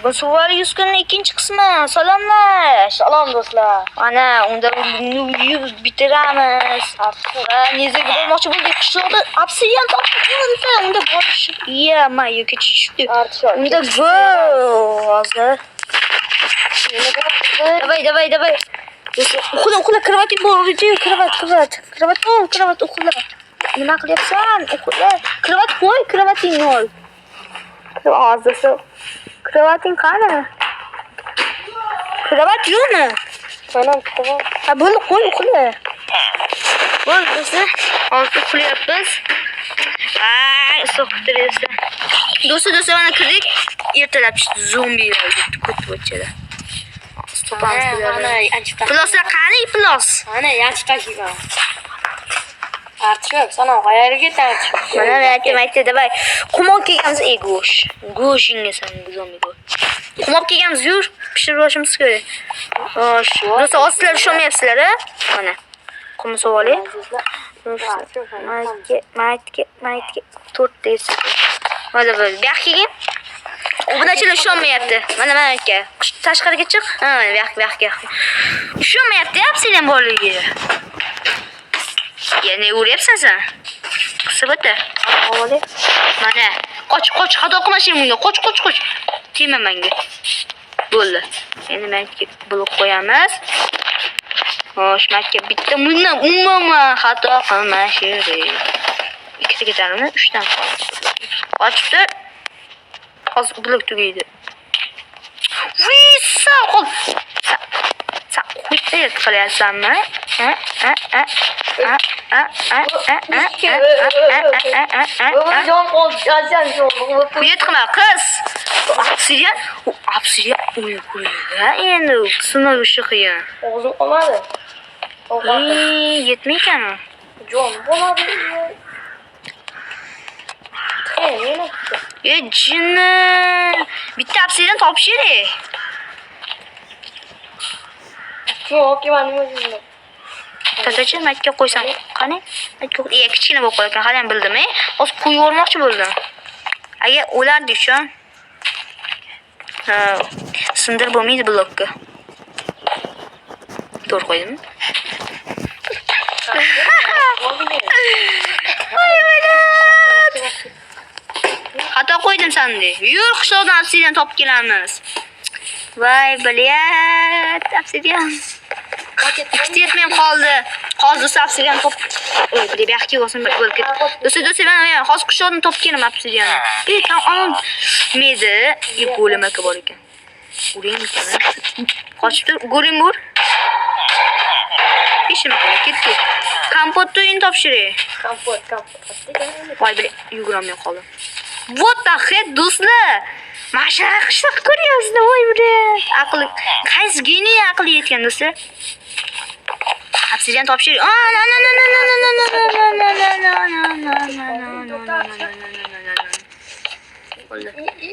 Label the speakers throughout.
Speaker 1: Bu Suvari 100 kunning ikkinchi qismi. Salomlash.
Speaker 2: Salom do'stlar.
Speaker 1: Ana, unda bitiramiz. Nezaga bormoqchi bo'ldik. Qishloqda obsidian topib, unda borish. Iya, mayo kechishdi. Unda go. Hozir. Давай. Uxla, kravating bor, kravat, uxla. Nima qilyapsan? Uxla. Kravat qo'y, kravatingni ol. Hozir kravating qani? Kravat yo'qmi?
Speaker 2: Manam kravat.
Speaker 1: Ha, bo'ldi, qo'y, uxla. Bo'ldi, hozir uxlayapmiz. Ay, so'qtirasiz. Do'stlar, mana kirdik. Ertalab zombilar ko'tib o'tishadi. Ploslar qani, plos?
Speaker 2: Ana, yaxshi tashigan. Artichoq, sana qayerga ketamiz?
Speaker 1: Mana aytdi, davay. Qumoq kelganmiz, go'sh. Go'shingga san zombi go'sh. Qumoq kelganmiz, yur, pishirib olishimiz kerak. Xo'sh, do'stlar, ostlar ushlamayapsizlar, a? Mana. Qumni sovoli. Maytga 4 tesi. Mana bu yoq kelgan. Ubunachilar ushlamayapti. Mana aka. Tashqariga chiq. Ha, yoq. Ushlamayapti, obsidian borligi. Yana uryapsan sen? Qisibata. Avvali. Mana, qoch, xato qilmasang bunga. Qoch. Tema menga. Bo'ldi. Endi menga blok qo'yamiz. Xo'sh, menga bitta bundan umuman xato qilmash kerak. Ikkita ketarmi? 3 dan qoldi. Qochdi. Hozir blok tugaydi. Visa qol. Sa qo'yib qilyapsanmi? Uyatqima qiz. Obsidian uyquga endi sinov ishi qiyin.
Speaker 2: Og'zim qolmadi.
Speaker 1: Yetmay ekan.
Speaker 2: Jon bo'ladi.
Speaker 1: Jinni. Bitta obsidian topish kerak.
Speaker 2: Yo'q, nima deyman?
Speaker 1: Tatachi makka qo'ysam qani? Kichkina bo'lib qolgan, hali ham bildim-a. Hozir qo'yib yubormoqchi bo'ldim. Agar o'lardi-chi. Ha, sindir bo'lmaydi blokka. To'g'ri qo'ydimmi? Xato qo'ydim senda. Yur, qishloqdan obsidian topib kelamiz. Voy, bilyat, obsidian. Ikkita yetmay qoldi. Hozir obsidian top. Oy, bir yoqqa bo'lsin, bir bo'lib ketdi. Do'stlar, men hozir qishloqdan topib kelaman obsidian. Tam olmaydi. Go'limaka bor ekan. Uring ekan. Qochib tur, go'lim bor. Ishim qilib ketdi. Kompotni o'yin topshiring.
Speaker 2: Kompot.
Speaker 1: Voy, bir yugurolmay qoldim. What the heck, do'stlar? Mashina qishloq ko'ryapsizlar, voy bura. Aql, qaysi geniy aqli yetgan do'stlar? Obsidian topshiring.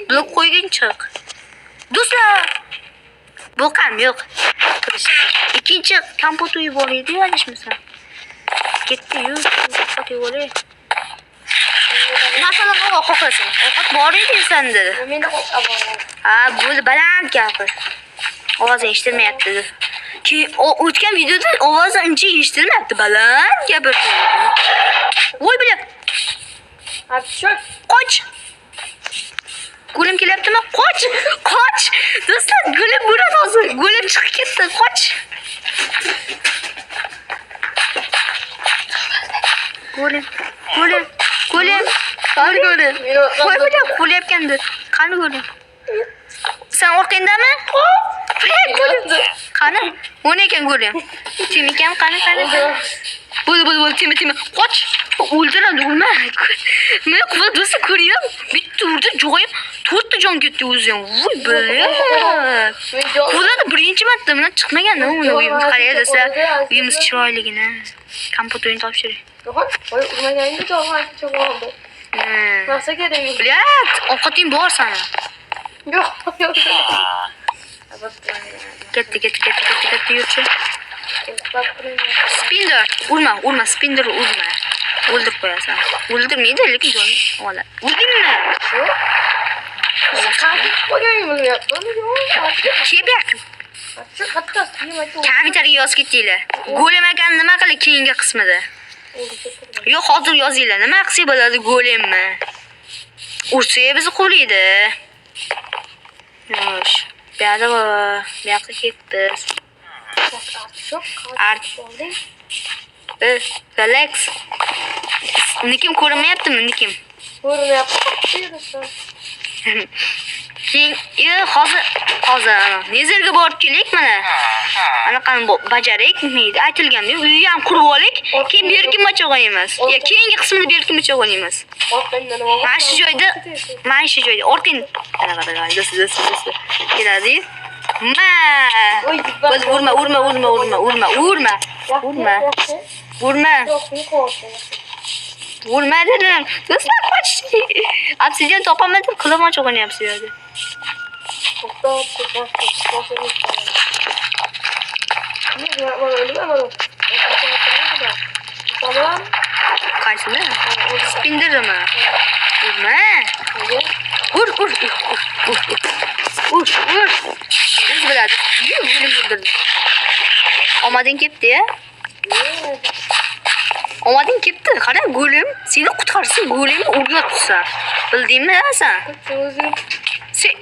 Speaker 1: Blok qo'ygin chiq. Do'stlar. Blokam yo'q. Ikkinchi kompot uyib olaydi, adashmasam. Ketdi, yur, kompot uyib olay. Masalan, qo'qasan. Ovqat bor edi senda.
Speaker 2: Menda qo'qqa bor.
Speaker 1: Ha, bo'ldi, baland gapir. Ovozing eshitilmayapti. Keyin o'tgan videoda ovoz uncha eshitilmayapti, baland gapir. Voy bilan.
Speaker 2: Artichoq.
Speaker 1: Qoch. Gulim kelyaptimi? Qoch. Do'stlar, gulim bo'ladi hozir. Gulim chiqib ketdi, qoch. Gulim. Qani gulim? Voy bilan qo'lyapgandi. Qani gulim? Sen orqangdami? Gulim. Qani? O'ne ekan gulim. Temikan qani? Bo'ldi, temi. Qoch. O'ldiradi, o'lma. Men quvvat do'sti ko'ryapman. Bitta urdi, jo'yib 4 ta jon ketdi o'zi ham. Voy bilan. Quvvat birinchi marta bundan chiqmaganda uni uyimiz qarayapsiz. Uyimiz chiroyligini. Kompot o'yin topshiring.
Speaker 2: Yo'q, voy urmaganingda jo'g'an oldi. Narsa kerak.
Speaker 1: Bilat, ovqating bor sana.
Speaker 2: Yo'q.
Speaker 1: Ketdi, yurchi. Spinder, urma, Spinder urma. O'ldirib qo'yasan. O'ldirmaydi, lekin joni oladi. O'ldingmi?
Speaker 2: Qancha qo'yganimiz yo'qmi?
Speaker 1: Kep yaqin.
Speaker 2: Shu qattasi nima
Speaker 1: Kompyuterga yozib ketinglar. Golem ekan nima qilib keyingi qismida. Yo'q, hozir yozinglar. Nima qilsa bo'ladi golemmi? Ursa bizni qo'riydi. Yosh. Bu yoqqa ketdik. Relax. Nikim ko'rinmayaptimi, nikim?
Speaker 2: Ko'rinyapti.
Speaker 1: Keyin hozir nezerga borib kelik mana. Anaqani bajarik, nima aytilganda, uyni ham qurib olik, keyin berkim machoq o'ynaymiz. Ya keyingi qismda berkim machoq o'ynaymiz. Mana shu joyda, orqang qanaqa do'st. Keladi. Ma. Urma dedim. Do'stlar qochdi. Obsidian topamadim, qilamoch o'ynayapsiz yerda. Qaysini? Spindermi? Urma. Ur. Biz biladi. Yo'lim o'ldirdi. Omading ketdi-ya. Omading ketdi. Qara, go'lim seni qutqarsin, go'limni urib tursa. Bildingmi sen? Sen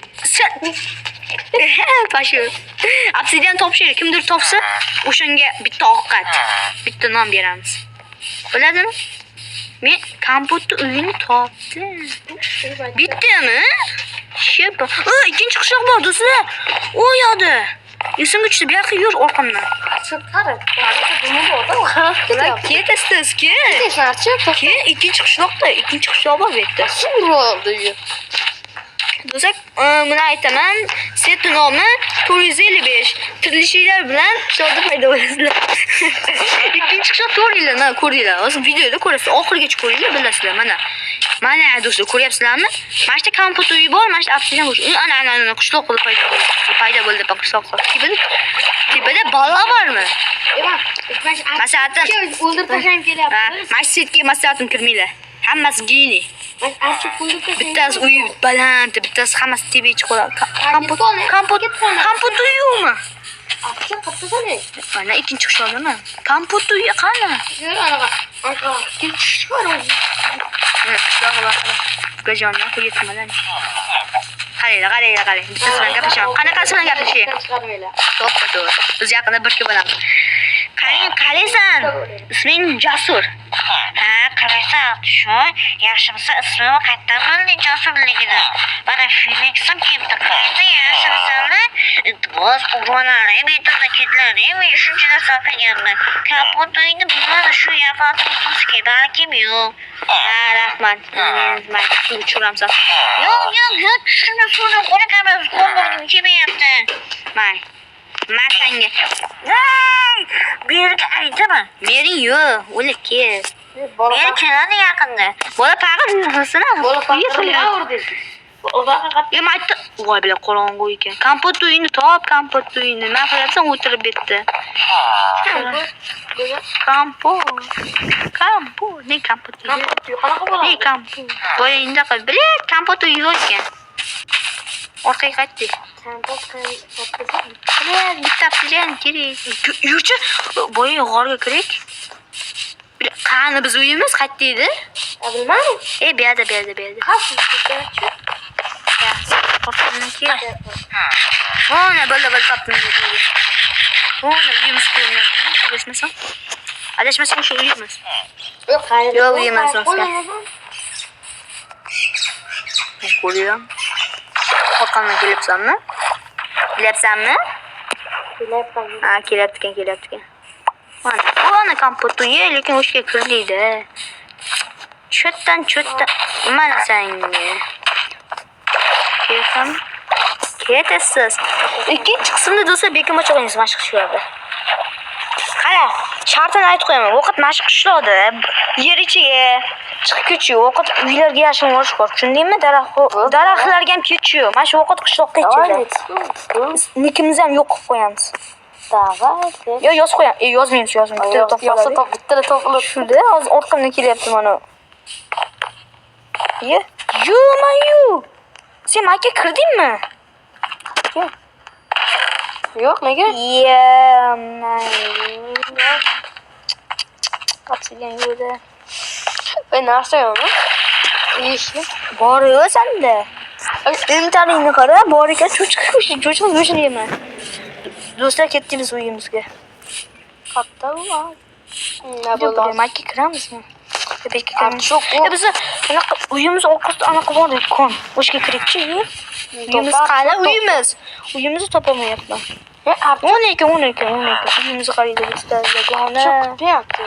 Speaker 1: Pashu. Obsidian topshir, kimdir topsa, o'shanga bitta ovqat, bitta non beramiz. Biladimi? Men kompotni uyini topdim. Bittami? Shepa. Ikkinchi qishloq bor do'stlar. U yoqda. Esimga tushdi, bu yoqqa yur orqamdan. Ketasiz, ikkinchi qishloq bor bu yerda. Do'stlar, buni aytaman. Set nomi 455. Tirlishinglar bilan shoda paydo bo'lasizlar. Ikkinchi qishloq ko'ringlar, ko'ringlar. Hozir videoda ko'rasiz. Oxirigacha ko'ringlar, bilasizlar. Mana do'stlar, ko'ryapsizlarmi? Mana shu kompot uyi bor, mana shu obsidian bo'sh. Ana qishloq qilib paydo bo'ldi, qishloq. Tepada balo bormi? Maslahatim
Speaker 2: o'ldirib tashlab kelyapti.
Speaker 1: Masjidga maslahatim kirmanglar. Hammasi geni. Bittasi uyi baland, bittasi hammasi tepaga qo'yadi. Kompot uyimi? Mana ikkinchi qishloqdami? Kompot uyi qani? Qishloq bor. Gajonni qo'yibman. Qaranglar. Bittasi bilan gaplashamiz. Qanaqasi bilan gaplashay? To'g'ri. Biz yaqinda bir kishi bo'lamiz. Qaraysan. Isming Jasur.
Speaker 3: Qaraysan, shu yaxshimisa ismini qayerdan bilding Jasurligini? Mana Phoenixim keldi. Qayerda yaxshimisanmi? Iltimos, o'g'lonlar, metroda ketlar, shuncha narsa qilganman. Kompot uyini bilmadi, shu yoqdan turibsiz, balkim yo'q.
Speaker 1: Rahmat. Men tushiraman.
Speaker 3: Yo'q, shuni qo'rqamiz, qo'rqib kelmayapti.
Speaker 1: Masanga.
Speaker 3: Berga aytaman.
Speaker 1: Mering yo'q, o'lib ket.
Speaker 3: Men keladi yaqinda.
Speaker 1: Bola pag'ir yursin. Maytdi. Voy bilan qorong'u ekan. Kompot uyini top, kompot uyini. Men qilasan o'tirib bitdi. Kompot. Ne kompot?
Speaker 2: Qanaqa bo'ladi?
Speaker 1: Ne kompot? Boyingda qil. Bilet kompot uyi yo'q ekan. Orqaga qaytdi. Bitta obsidian kerak. Yurchi, boya g'orga kirik. Qani biz uyimiz qaytdiydi?
Speaker 2: Bilmadim.
Speaker 1: Bu yerda.
Speaker 2: Xavfsiz ketayapti.
Speaker 1: Orqamdan kel. Mana bo'la topdim dedi. Mana uyimiz ko'rinyapti. Adashmasam shu uyimiz. Yo'q, uyimiz aslida. Ko'ryapman. Orqamdan kelyapsanmi? Kelyapsanmi? Kelyapti. Mana kompot uyi, lekin o'shga kirmaydi. Cho'tdan. Mana senga. Ketasiz. Ikkinchi qismda do'stlar bekim ochiq o'ynaysiz mashq qishloqda. Qara, shartini aytib qo'yaman. Vaqt mashq qishloqda yer ichiga chiqib ketchi, vaqt uylarga yashin borish bor. Tushundingmi? Daraxtlarga ham ketchi. Mana shu vaqt qishloqda ichida. Nikimizni ham yo'q qilib qo'yamiz. Yo, yozib qo'yam. Yozmaymiz. Bitta topilib. Shunda hozir orqamdan kelyapti mana. Yo-mayu. Sen marka kirdin mi?
Speaker 2: Yo'q, nega?
Speaker 1: Qatsilgan yo'lda.
Speaker 2: Narsa yo'qmi? Ishni.
Speaker 1: Bor-ku senda. Imtaringni qara, bor ekan cho'chqa go'shtini yeyman. Do'stlar ketdimiz uyimizga.
Speaker 2: Qatta bu.
Speaker 1: Nima bo'ldi? Marka kiramizmi? Beka kiramiz.
Speaker 2: Yo'q.
Speaker 1: Biz anaqa uyimiz orqasida anaqa bor kon. O'shga kirikchi, yo'q. Uyimiz qani uyimiz? Uyimizni topolmayapman. 12. Uyimizni qaraydi yagona.
Speaker 2: Kutmayapti.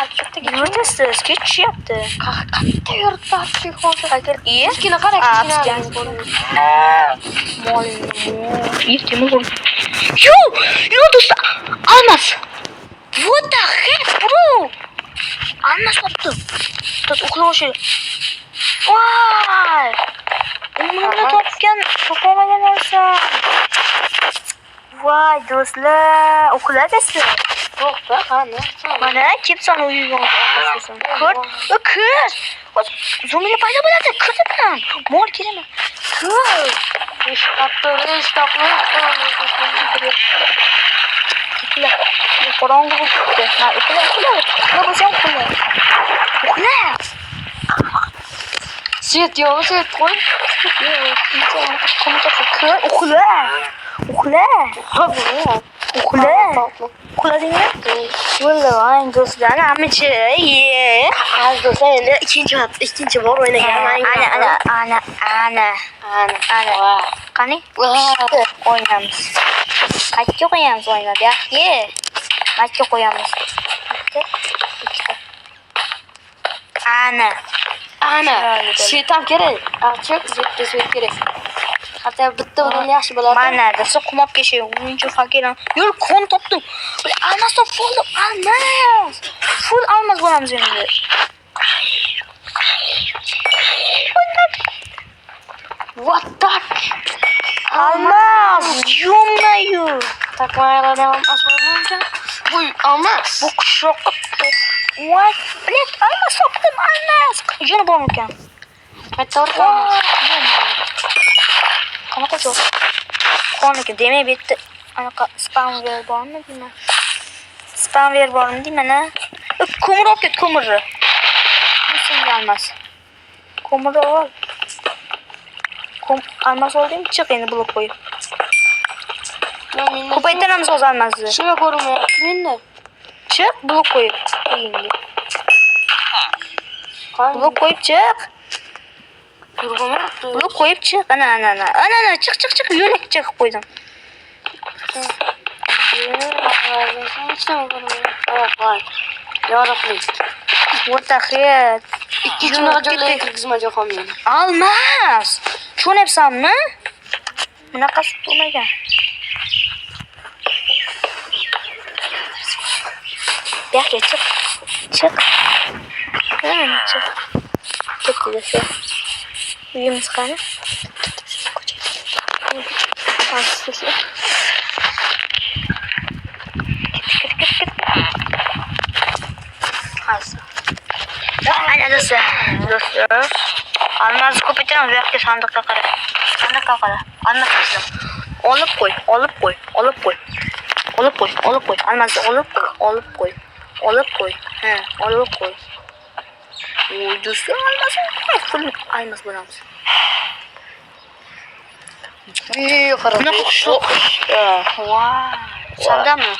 Speaker 2: Archiqda
Speaker 1: Yurtasiz, ketishyapti.
Speaker 2: qatta yuribdi archiq hozir.
Speaker 1: Kichkina
Speaker 2: qara,
Speaker 1: Yo, do'stlar, almas. What the heck, bro? Almas topdi. Do'st uxlashi. Voy! Umrimda topgan, to'polmagan narsa. Voy, do'stlar, uxladasiz.
Speaker 2: To'xta, qani.
Speaker 1: Mana kepsan uyga orqasidan. Kir. Zo'mini paydo bo'ladi. Kir bilan. Mol kiraman. Kir.
Speaker 2: Ish topdi.
Speaker 1: Qorong'i bo'lib ketdi. Men uxla. Nima bo'lsa uxla. Uxla.
Speaker 2: Svet yo'qmi? Svet qo'y.
Speaker 1: Kir, uxla. Uxladingmi? Voy, do'stlar, amichi.
Speaker 2: Hozir do'stlar endi ikkinchi bor o'ynagan.
Speaker 1: Ana. Qani? O'ynaymiz. Qayerga qo'yamiz o'ynab, yaxshi. Qayerga qo'yamiz? Ana.
Speaker 2: Svet ham kerak. Archiq svet kerak. Hatta bitta o'yin yaxshi bo'ladi.
Speaker 1: Mana desa qumab keshay, o'yinchi fakiran. Yo'q, qon topdim. Almas topib oldim. Almas. Full almas bo'lamiz endi.
Speaker 2: What the?
Speaker 1: Almas. Yo'mayu.
Speaker 2: Takmalardan almas bo'lmaydi. Bu almas.
Speaker 1: Bu qishloqqa voy, bilet almas topdim, almas. Joni bor ekan.
Speaker 2: Qayerda uramiz?
Speaker 1: Qanaqa joy? Qoniki demak, bu yerda anaqa spamver bormi deyman. Spamver bormi deyman, a? Ko'mir olib ket, ko'mirni. Bu senga almas. Ko'mirni ol. Almas olding, chiq endi blok qo'yib. Ko'paytiramiz hozir almasni.
Speaker 2: Shunga ko'rinmayapti menda.
Speaker 1: Chiq, blok qo'yib. Blok qo'yib chiq. Blok qo'yib chiq. Ana. Chiq. Yo'lak chiqib qo'ydim.
Speaker 2: Yorug'lik.
Speaker 1: What the heck?
Speaker 2: Ikkinchi joylarga kirgizmagan qolmaydi.
Speaker 1: Almas. Tushunayapsanmi? Bunaqasi bo'lmagan. Yaxshi chiq. Chiq. Ketdi desa. Uyimiz qani? Ana do'stlar. Almas ko'paytiramiz, bu yoqqa sandiqqa qara. Almas qilsin. Olib qo'y. Almasni olib qo'y. Olib qo'y. Voy, do'stlar, almas bo'lamiz. Bunaqa qushloq. Voy, sandami?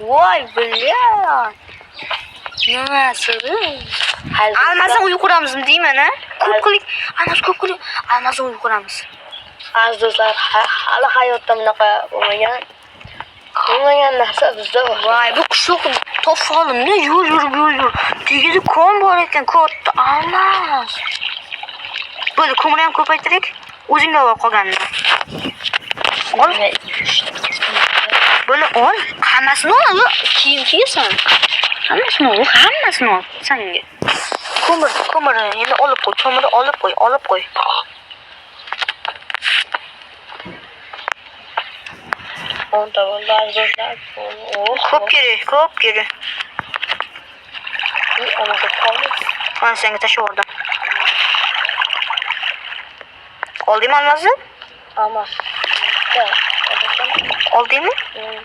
Speaker 1: Voy, bilyan. Nimasi? Almasni uy quramizmi deyman, a? Ko'p qiling. Almasni uy quramiz.
Speaker 2: Aziz do'stlar, hali hayotda bunaqa bo'lmagan narsa bizda bor.
Speaker 1: Voy, bu qishloq topib oldimda. Yur. Tegida kon bor ekan, katta. Almas. Bo'ldi, ko'mirni ham ko'paytirik. O'zingga ol qolganini. Ol. Bo'ldi, ol. Hammasini ol. Kiyim kiyasan. Hammasini ol. Senga. Ko'mirni endi olib qo'y.
Speaker 2: Onda bo'ldi do'stlar.
Speaker 1: Ko'p kerak.
Speaker 2: Ana qoldi.
Speaker 1: Mana senga tashlab yubordim. Oldingmi olmosni?
Speaker 2: Olmos. Yo'q.
Speaker 1: Oldingmi?
Speaker 2: Hmm.